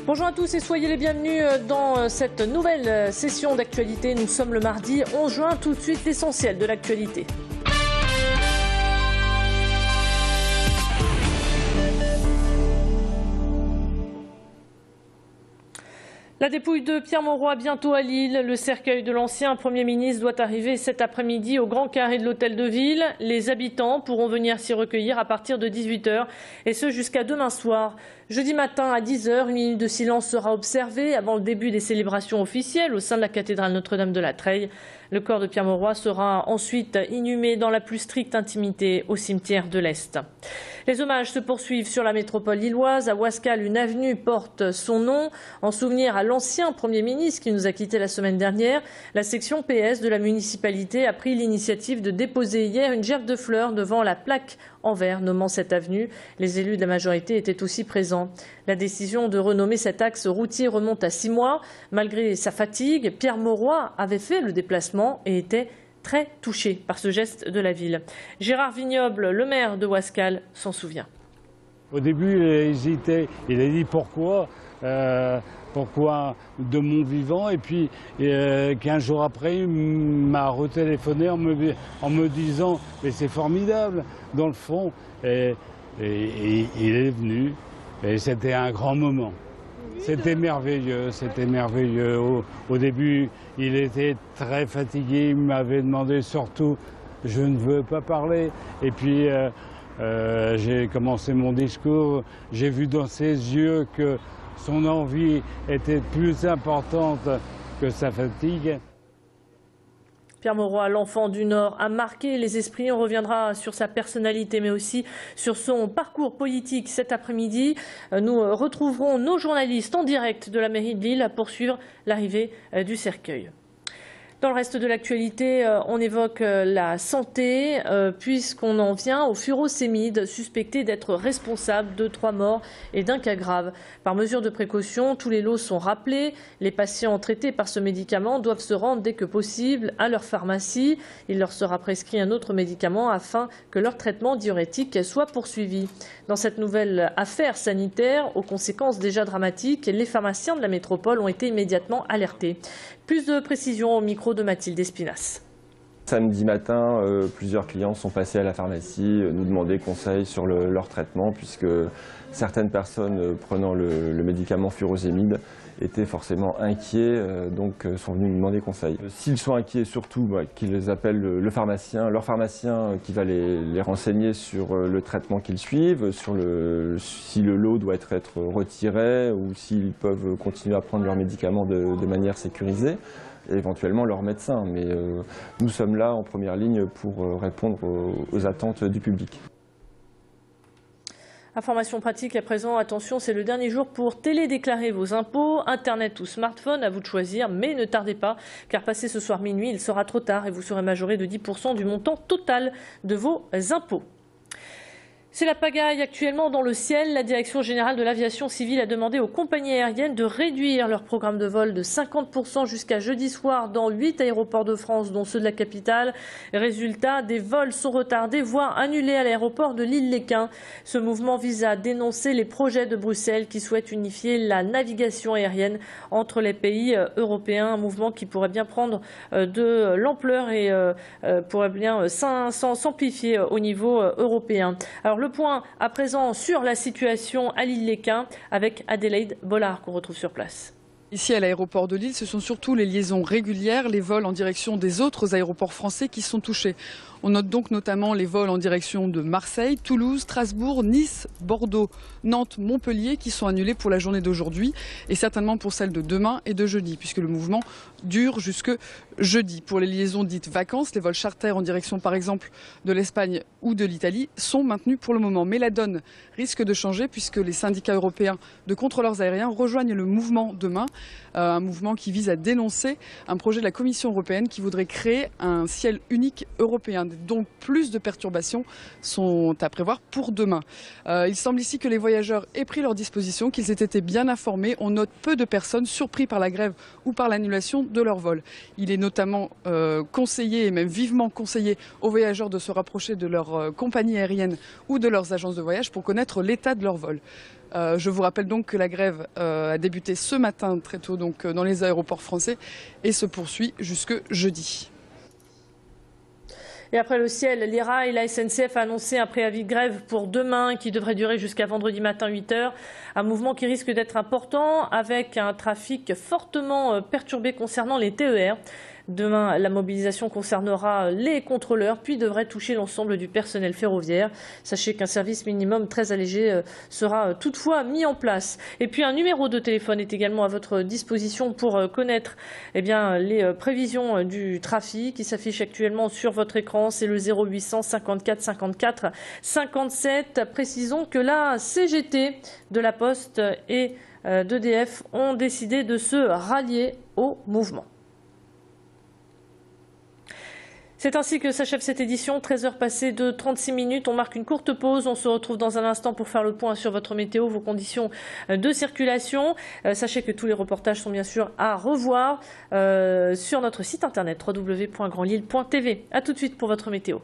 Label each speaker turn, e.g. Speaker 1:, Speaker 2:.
Speaker 1: Bonjour à tous et soyez les bienvenus dans cette nouvelle session d'actualité. Nous sommes le mardi 11 juin, tout de suite l'essentiel de l'actualité. La dépouille de Pierre Mauroy bientôt à Lille. Le cercueil de l'ancien Premier ministre doit arriver cet après-midi au Grand Carré de l'Hôtel de Ville. Les habitants pourront venir s'y recueillir à partir de 18 h et ce jusqu'à demain soir. Jeudi matin à 10 h, une minute de silence sera observée avant le début des célébrations officielles au sein de la cathédrale Notre-Dame de la Treille. Le corps de Pierre Mauroy sera ensuite inhumé dans la plus stricte intimité au cimetière de l'Est. Les hommages se poursuivent sur la métropole lilloise. À Ouascal, une avenue porte son nom en souvenir à l'ancien Premier ministre qui nous a quittés la semaine dernière. La section PS de la municipalité a pris l'initiative de déposer hier une gerbe de fleurs devant la plaque en verre nommant cette avenue. Les élus de la majorité étaient aussi présents. La décision de renommer cet axe routier remonte à 6 mois. Malgré sa fatigue, Pierre Mauroy avait fait le déplacement et était très touché par ce geste de la ville. Gérard Vignoble, le maire de Ouascal, s'en souvient.
Speaker 2: Au début, il a hésité. Il a dit pourquoi de mon vivant. Et puis, 15 jours après, il m'a retéléphoné en me disant « mais c'est formidable, dans le fond ». Et il est venu. Et c'était un grand moment. C'était merveilleux, c'était merveilleux. Au début, il était très fatigué, il m'avait demandé surtout « je ne veux pas parler ». Et puis, j'ai commencé mon discours, j'ai vu dans ses yeux que son envie était plus importante que sa fatigue.
Speaker 1: Pierre Mauroy, l'enfant du Nord, a marqué les esprits. On reviendra sur sa personnalité, mais aussi sur son parcours politique cet après-midi. Nous retrouverons nos journalistes en direct de la mairie de Lille pour suivre l'arrivée du cercueil. Dans le reste de l'actualité, on évoque la santé, puisqu'on en vient au furosémide, suspecté d'être responsable de 3 morts et d'un cas grave. Par mesure de précaution, tous les lots sont rappelés. Les patients traités par ce médicament doivent se rendre dès que possible à leur pharmacie. Il leur sera prescrit un autre médicament afin que leur traitement diurétique soit poursuivi. Dans cette nouvelle affaire sanitaire, aux conséquences déjà dramatiques, les pharmaciens de la métropole ont été immédiatement alertés. Plus de précisions au micro de Mathilde Espinas.
Speaker 3: Samedi matin, plusieurs clients sont passés à la pharmacie nous demander conseil sur leur traitement puisque certaines personnes prenant le médicament furosémide étaient forcément inquiets, donc sont venus nous demander conseil. S'ils sont inquiets, surtout qu'ils appellent leur pharmacien qui va les renseigner sur le traitement qu'ils suivent, sur si le lot doit être retiré ou s'ils peuvent continuer à prendre leurs médicaments de manière sécurisée. Et éventuellement leur médecin. Mais nous sommes là en première ligne pour répondre aux attentes du public.
Speaker 1: Information pratique à présent, attention, c'est le dernier jour pour télédéclarer vos impôts, Internet ou smartphone, à vous de choisir, mais ne tardez pas, car passé ce soir minuit, il sera trop tard et vous serez majoré de 10% du montant total de vos impôts. C'est la pagaille actuellement dans le ciel. La Direction générale de l'aviation civile a demandé aux compagnies aériennes de réduire leur programme de vol de 50% jusqu'à jeudi soir dans 8 aéroports de France, dont ceux de la capitale. Résultat, des vols sont retardés, voire annulés à l'aéroport de Lille-Léquin. Ce mouvement vise à dénoncer les projets de Bruxelles qui souhaitent unifier la navigation aérienne entre les pays européens. Un mouvement qui pourrait bien prendre de l'ampleur et pourrait bien s'amplifier au niveau européen. Alors, le point à présent sur la situation à Lille-Léquin avec Adélaïde Bollard qu'on retrouve sur place.
Speaker 4: Ici à l'aéroport de Lille, ce sont surtout les liaisons régulières, les vols en direction des autres aéroports français qui sont touchés. On note donc notamment les vols en direction de Marseille, Toulouse, Strasbourg, Nice, Bordeaux, Nantes, Montpellier qui sont annulés pour la journée d'aujourd'hui et certainement pour celle de demain et de jeudi puisque le mouvement dure jusque jeudi. Pour les liaisons dites vacances, les vols charters en direction par exemple de l'Espagne ou de l'Italie sont maintenus pour le moment. Mais la donne risque de changer puisque les syndicats européens de contrôleurs aériens rejoignent le mouvement demain. Un mouvement qui vise à dénoncer un projet de la Commission européenne qui voudrait créer un ciel unique européen. Donc plus de perturbations sont à prévoir pour demain. Il semble ici que les voyageurs aient pris leurs dispositions, qu'ils aient été bien informés. On note peu de personnes surpris par la grève ou par l'annulation de leur vol. Il est notamment conseillé et même vivement conseillé aux voyageurs de se rapprocher de leur compagnie aérienne ou de leurs agences de voyage pour connaître l'état de leur vol. Je vous rappelle donc que la grève a débuté ce matin très tôt donc, dans les aéroports français et se poursuit jusque jeudi.
Speaker 1: Et après le ciel, les rails, la SNCF a annoncé un préavis de grève pour demain qui devrait durer jusqu'à vendredi matin 8 h. Un mouvement qui risque d'être important avec un trafic fortement perturbé concernant les TER. Demain, la mobilisation concernera les contrôleurs, puis devrait toucher l'ensemble du personnel ferroviaire. Sachez qu'un service minimum très allégé sera toutefois mis en place. Et puis un numéro de téléphone est également à votre disposition pour connaître les prévisions du trafic qui s'affiche actuellement sur votre écran. C'est le 0800 54 54 57. Précisons que la CGT de la Poste et d'EDF ont décidé de se rallier au mouvement. C'est ainsi que s'achève cette édition, 13 h passées de 36 minutes. On marque une courte pause. On se retrouve dans un instant pour faire le point sur votre météo, vos conditions de circulation. Sachez que tous les reportages sont bien sûr à revoir sur notre site internet www.grandlille.tv. A tout de suite pour votre météo.